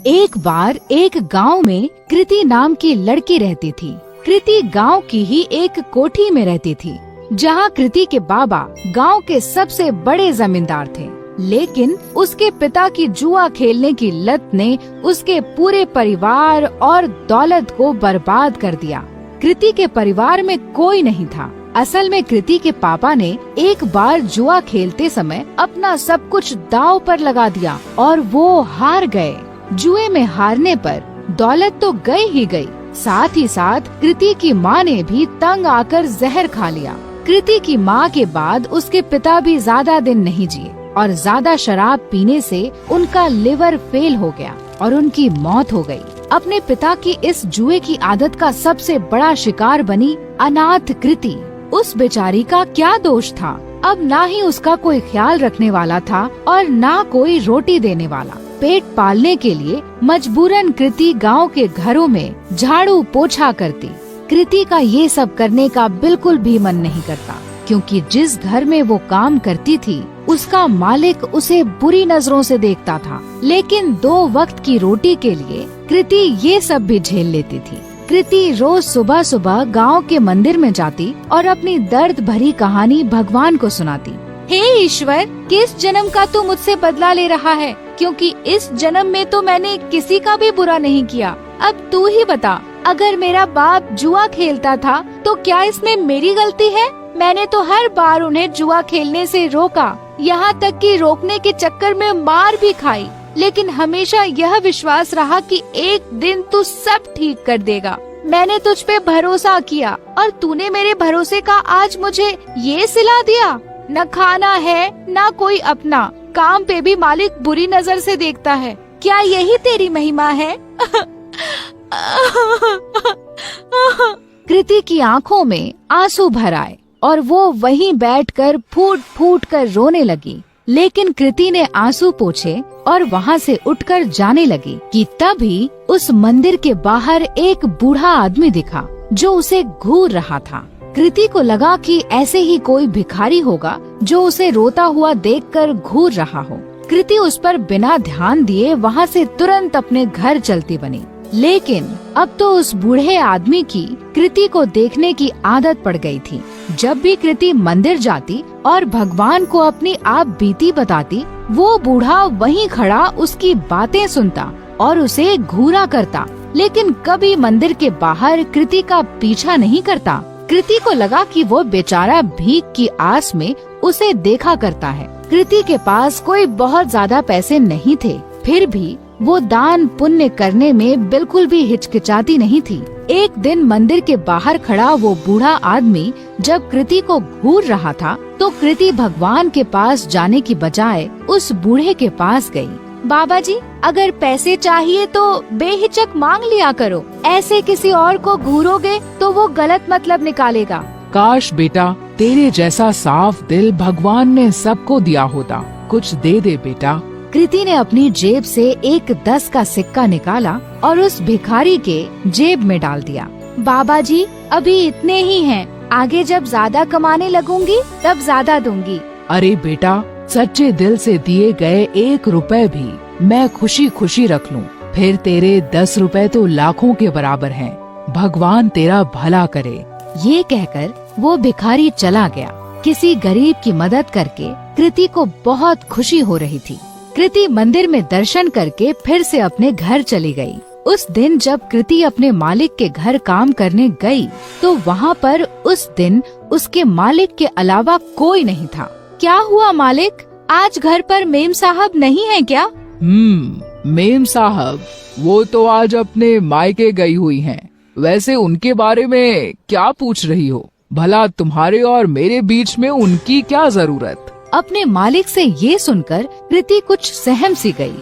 एक बार एक गांव में कृति नाम की लड़की रहती थी। कृति गांव की ही एक कोठी में रहती थी, जहां कृति के बाबा गांव के सबसे बड़े जमींदार थे। लेकिन उसके पिता की जुआ खेलने की लत ने उसके पूरे परिवार और दौलत को बर्बाद कर दिया। कृति के परिवार में कोई नहीं था। असल में कृति के पापा ने एक बार जुआ खेलते समय अपना सब कुछ दांव पर लगा दिया और वो हार गए। जुए में हारने पर दौलत तो गई ही गई, साथ ही साथ कृति की माँ ने भी तंग आकर जहर खा लिया। कृति की माँ के बाद उसके पिता भी ज्यादा दिन नहीं जिए और ज्यादा शराब पीने से उनका लिवर फेल हो गया और उनकी मौत हो गई। अपने पिता की इस जुए की आदत का सबसे बड़ा शिकार बनी अनाथ कृति। उस बेचारी का क्या दोष था? अब ना ही उसका कोई ख्याल रखने वाला था और ना कोई रोटी देने वाला। पेट पालने के लिए मजबूरन कृति गांव के घरों में झाड़ू पोछा करती। कृति का ये सब करने का बिल्कुल भी मन नहीं करता, क्योंकि जिस घर में वो काम करती थी उसका मालिक उसे बुरी नजरों से देखता था। लेकिन 2 वक्त की रोटी के लिए कृति ये सब भी झेल लेती थी। कृति रोज सुबह सुबह गांव के मंदिर में जाती और अपनी दर्द भरी कहानी भगवान को सुनाती। हे ईश्वर, किस जन्म का तू मुझसे बदला ले रहा है? क्योंकि इस जन्म में तो मैंने किसी का भी बुरा नहीं किया। अब तू ही बता, अगर मेरा बाप जुआ खेलता था तो क्या इसमें मेरी गलती है? मैंने तो हर बार उन्हें जुआ खेलने से रोका, यहाँ तक कि रोकने के चक्कर में मार भी खाई, लेकिन हमेशा यह विश्वास रहा कि एक दिन तू सब ठीक कर देगा। मैंने तुझ पे भरोसा किया और तूने मेरे भरोसे का आज मुझे ये सिला दिया। न खाना है न कोई अपना, काम पे भी मालिक बुरी नजर से देखता है। क्या यही तेरी महिमा है? कृति की आंखों में आंसू भर आए और वो वहीं बैठकर फूट फूट कर रोने लगी। लेकिन कृति ने आंसू पोंछे और वहाँ से उठकर जाने लगी कि तभी उस मंदिर के बाहर एक बूढ़ा आदमी दिखा जो उसे घूर रहा था। कृति को लगा कि ऐसे ही कोई भिखारी होगा जो उसे रोता हुआ देखकर घूर रहा हो। कृति उस पर बिना ध्यान दिए वहाँ से तुरंत अपने घर चलती बनी। लेकिन अब तो उस बूढ़े आदमी की कृति को देखने की आदत पड़ गई थी। जब भी कृति मंदिर जाती और भगवान को अपनी आप बीती बताती, वो बूढ़ा वहीं खड़ा उसकी बातें सुनता और उसे घूरा करता, लेकिन कभी मंदिर के बाहर कृति का पीछा नहीं करता। कृति को लगा कि वो बेचारा भीख की आस में उसे देखा करता है। कृति के पास कोई बहुत ज्यादा पैसे नहीं थे, फिर भी वो दान पुण्य करने में बिल्कुल भी हिचकिचाती नहीं थी। एक दिन मंदिर के बाहर खड़ा वो बूढ़ा आदमी जब कृति को घूर रहा था, तो कृति भगवान के पास जाने की बजाय उस बूढ़े के पास गई। बाबा जी, अगर पैसे चाहिए तो बेहिचक मांग लिया करो। ऐसे किसी और को घूरोगे तो वो गलत मतलब निकालेगा। काश बेटा, तेरे जैसा साफ दिल भगवान ने सबको दिया होता। कुछ दे दे बेटा। कृति ने अपनी जेब से एक 10 का सिक्का निकाला और उस भिखारी के जेब में डाल दिया। बाबा जी, अभी इतने ही हैं, आगे जब ज्यादा कमाने लगूंगी तब ज्यादा दूंगी। अरे बेटा, सच्चे दिल से दिए गए 1 रुपए भी मैं खुशी खुशी रख लूं, फिर तेरे 10 रुपए तो लाखों के बराबर हैं। भगवान तेरा भला करे। ये कहकर वो भिखारी चला गया। किसी गरीब की मदद करके कृति को बहुत खुशी हो रही थी। कृति मंदिर में दर्शन करके फिर से अपने घर चली गई। उस दिन जब कृति अपने मालिक के घर काम करने गई, तो वहाँ पर उस दिन उसके मालिक के अलावा कोई नहीं था। क्या हुआ मालिक, आज घर पर मेम साहब नहीं है क्या? मेम साहब, वो तो आज अपने मायके गई हुई हैं। वैसे उनके बारे में क्या पूछ रही हो? भला तुम्हारे और मेरे बीच में उनकी क्या जरूरत? अपने मालिक से ये सुनकर कृति कुछ सहम सी गई।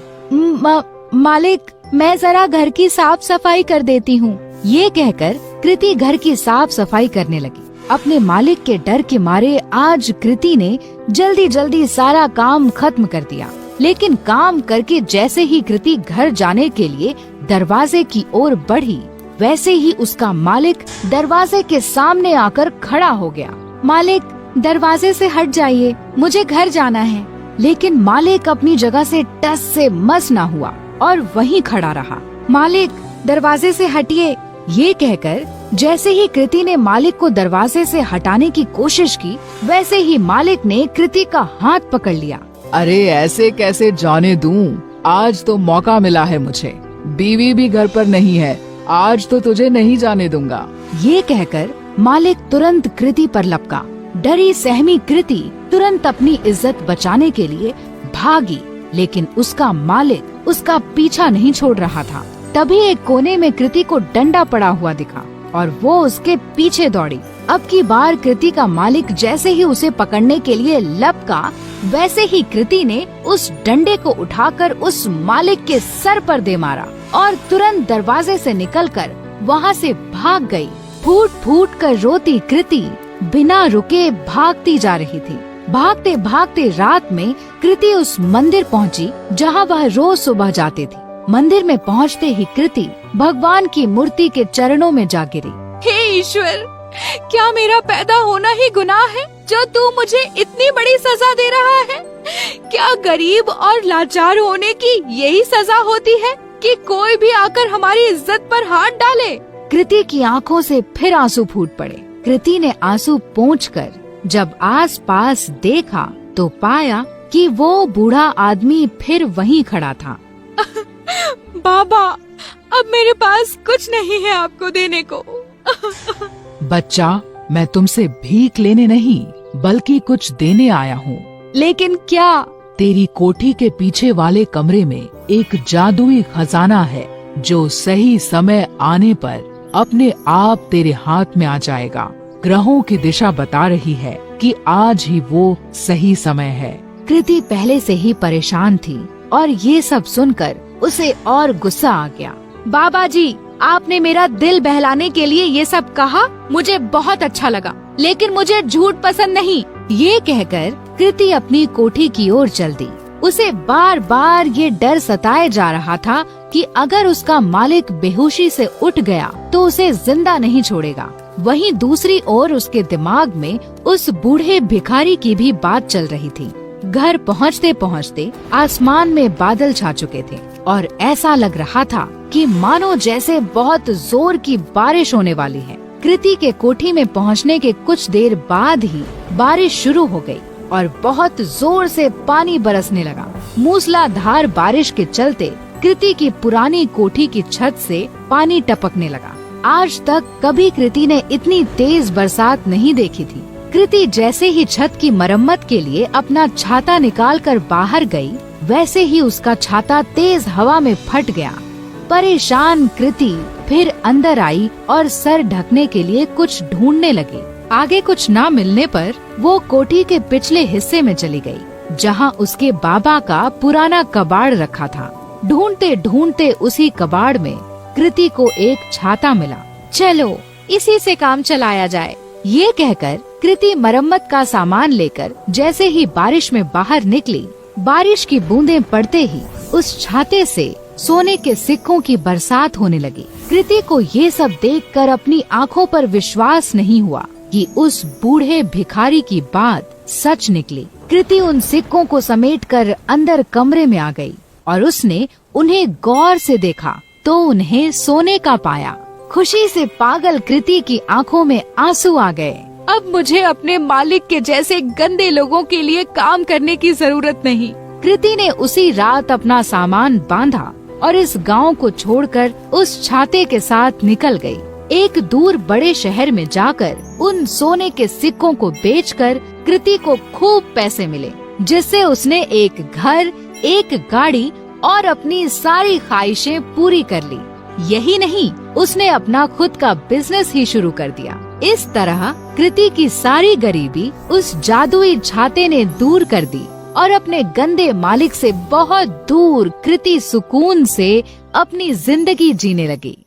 मालिक, मैं जरा घर की साफ सफाई कर देती हूँ। ये कहकर कृति घर की साफ सफाई करने लगी। अपने मालिक के डर के मारे आज कृति ने जल्दी जल्दी सारा काम खत्म कर दिया। लेकिन काम करके जैसे ही कृति घर जाने के लिए दरवाजे की ओर बढ़ी, वैसे ही उसका मालिक दरवाजे के सामने आकर खड़ा हो गया। मालिक, दरवाजे से हट जाइए, मुझे घर जाना है। लेकिन मालिक अपनी जगह से टस से मस न हुआ और वहीं खड़ा रहा। मालिक, दरवाजे से हटिए, ये कहकर जैसे ही कृति ने मालिक को दरवाजे से हटाने की कोशिश की, वैसे ही मालिक ने कृति का हाथ पकड़ लिया। अरे ऐसे कैसे जाने दूं? आज तो मौका मिला है मुझे, बीवी भी घर पर नहीं है, आज तो तुझे नहीं जाने दूंगा। ये कहकर मालिक तुरंत कृति पर लपका। डरी सहमी कृति तुरंत अपनी इज्जत बचाने के लिए भागी, लेकिन उसका मालिक उसका पीछा नहीं छोड़ रहा था। तभी एक कोने में कृति को डंडा पड़ा हुआ दिखा और वो उसके पीछे दौड़ी। अब की बार कृति का मालिक जैसे ही उसे पकड़ने के लिए लपका, वैसे ही कृति ने उस डंडे को उठाकर उस मालिक के सर पर दे मारा और तुरंत दरवाजे से निकलकर वहाँ से भाग गई। फूट फूट कर रोती कृति बिना रुके भागती जा रही थी। भागते भागते रात में कृति उस मंदिर पहुँची जहाँ वह रोज सुबह जाती थी। मंदिर में पहुँचते ही कृति भगवान की मूर्ति के चरणों में जा गिरी। हे ईश्वर, क्या मेरा पैदा होना ही गुनाह है जो तू मुझे इतनी बड़ी सजा दे रहा है? क्या गरीब और लाचार होने की यही सजा होती है कि कोई भी आकर हमारी इज्जत पर हाथ डाले? कृति की आंखों से फिर आंसू फूट पड़े। कृति ने आंसू पोंछकर जब आसपास देखा तो पाया कि वो बूढ़ा आदमी फिर वहीं खड़ा था। बाबा, अब मेरे पास कुछ नहीं है आपको देने को। बच्चा, मैं तुमसे भीख लेने नहीं बल्कि कुछ देने आया हूँ। लेकिन क्या? तेरी कोठी के पीछे वाले कमरे में एक जादुई खजाना है जो सही समय आने पर अपने आप तेरे हाथ में आ जाएगा। ग्रहों की दिशा बता रही है कि आज ही वो सही समय है। कृति पहले से ही परेशान थी और ये सब सुनकर उसे और गुस्सा आ गया। बाबा जी, आपने मेरा दिल बहलाने के लिए ये सब कहा, मुझे बहुत अच्छा लगा, लेकिन मुझे झूठ पसंद नहीं। ये कहकर कृति अपनी कोठी की ओर चल दी। उसे बार बार ये डर सताए जा रहा था कि अगर उसका मालिक बेहोशी से उठ गया तो उसे जिंदा नहीं छोड़ेगा। वहीं दूसरी ओर उसके दिमाग में उस बूढ़े भिखारी की भी बात चल रही थी। घर पहुँचते पहुँचते आसमान में बादल छा चुके थे और ऐसा लग रहा था कि मानो जैसे बहुत जोर की बारिश होने वाली है। कृति के कोठी में पहुँचने के कुछ देर बाद ही बारिश शुरू हो गई और बहुत जोर से पानी बरसने लगा। मूसलाधार बारिश के चलते कृति की पुरानी कोठी की छत से पानी टपकने लगा। आज तक कभी कृति ने इतनी तेज बरसात नहीं देखी थी। कृति जैसे ही छत की मरम्मत के लिए अपना छाता निकालकर बाहर गई, वैसे ही उसका छाता तेज हवा में फट गया। परेशान कृति फिर अंदर आई और सर ढकने के लिए कुछ ढूंढने लगी। आगे कुछ ना मिलने पर वो कोठी के पिछले हिस्से में चली गई, जहां उसके बाबा का पुराना कबाड़ रखा था। ढूंढते ढूंढते उसी कबाड़ में कृति को एक छाता मिला। चलो इसी से काम चलाया जाए। ये कहकर कृति मरम्मत का सामान लेकर जैसे ही बारिश में बाहर निकली, बारिश की बूंदें पड़ते ही उस छाते से सोने के सिक्कों की बरसात होने लगी। कृति को ये सब देखकर अपनी आंखों पर विश्वास नहीं हुआ कि उस बूढ़े भिखारी की बात सच निकली। कृति उन सिक्कों को समेटकर अंदर कमरे में आ गई और उसने उन्हें गौर से देखा तो उन्हें सोने का पाया। खुशी से पागल कृति की आंखों में आंसू आ गए। अब मुझे अपने मालिक के जैसे गंदे लोगों के लिए काम करने की जरूरत नहीं। कृति ने उसी रात अपना सामान बांधा और इस गांव को छोड़कर उस छाते के साथ निकल गई। एक दूर बड़े शहर में जाकर उन सोने के सिक्कों को बेचकर कृति को खूब पैसे मिले, जिससे उसने एक घर, एक गाड़ी और अपनी सारी ख्वाहिशें पूरी कर ली। यही नहीं, उसने अपना खुद का बिजनेस ही शुरू कर दिया। इस तरह कृति की सारी गरीबी उस जादुई छाते ने दूर कर दी और अपने गंदे मालिक से बहुत दूर कृति सुकून से अपनी जिंदगी जीने लगी।